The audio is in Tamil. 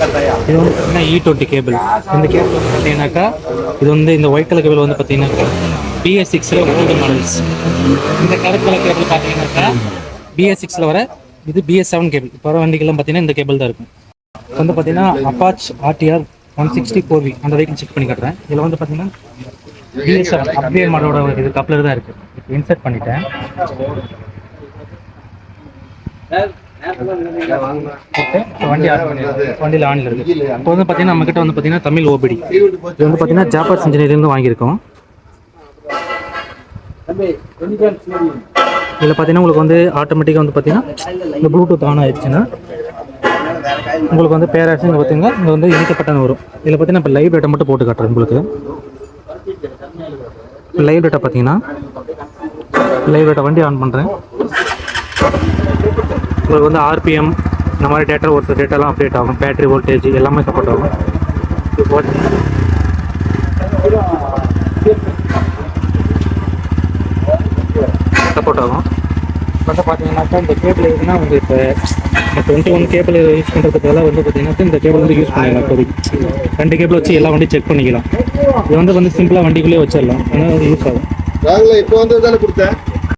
இது வந்து பார்த்தீங்கன்னா E20 கேபிள். இந்த கேபிள் வந்து பார்த்தீங்கன்னாக்கா இது வந்து இந்த ஒயிட் கலர் கேபிள் வந்து பார்த்தீங்கன்னாக்கா BS6ல் ஓல்டு மாடல்ஸ். இந்த கலர் கேபிள் பார்த்தீங்கன்னாக்கா BS6ல் வர இது BS7 கேபிள். இப்போ வர வண்டிகள்லாம் பார்த்தீங்கன்னா இந்த கேபிள் தான் இருக்கும். வந்து பார்த்தீங்கன்னா அப்பாச் RTR 164V அந்த வெஹிக்கிள் செக் பண்ணி காட்டுறேன். இதில் வந்து பார்த்தீங்கன்னா BS7 அப்டேட் மாடலோட இது கப்ளர் தான் இருக்குது. இப்போ இன்சர்ட் பண்ணிட்டேன். வண்டி வண்டியில் ஆனில் இருக்குது. இப்போ வந்து பார்த்தீங்கன்னா நம்மக்கிட்ட வந்து பார்த்தீங்கன்னா தமிழ் OBD இது வந்து பார்த்தீங்கன்னா ஜாப்பர்ஸ் இன்ஜினியரிங்லேருந்து வாங்கியிருக்கோம். இதில் பார்த்தீங்கன்னா உங்களுக்கு வந்து ஆட்டோமேட்டிக்காக வந்து பார்த்தீங்கன்னா இந்த ப்ளூடூத் ஆன் ஆயிடுச்சுன்னா உங்களுக்கு வந்து பேராக்ஸ் இங்கே பார்த்தீங்கன்னா இங்கே வந்து இணைக்கப்பட்டன வரும். இதில் பார்த்தீங்கன்னா இப்போ லைவ் டேட்டா மட்டும் போட்டு காட்டுறேன். உங்களுக்கு லைவ் டேட்டா பார்த்தீங்கன்னா லைவ் டேட்டா வண்டி ஆன் பண்ணுறேன். உங்களுக்கு வந்து RPM இந்த மாதிரி டேட்டா ஒரு டேட்டாலாம் அப்டேட் ஆகும். பேட்டரி வோல்டேஜ் எல்லாமே சப்போர்ட் ஆகும். சப்போர்ட் ஆகும். வந்து பார்த்தீங்கன்னாக்கா இந்த கேபிள் எதுனா வந்து இப்போ 21 கேபிள் யூஸ் பண்ணுறதுக்காக வந்து பார்த்தீங்கன்னா இந்த கேபிள் வந்து யூஸ் பண்ணிடலாம். இப்போதைக்கு 2 கேபிள் வச்சு எல்லா வண்டியும் செக் பண்ணிக்கலாம். இது வந்து சிம்பிளாக வண்டிக்குள்ளேயே வச்சிடலாம். ஆனால் யூஸ் ஆகும். இப்போ வந்து கொடுத்தேன்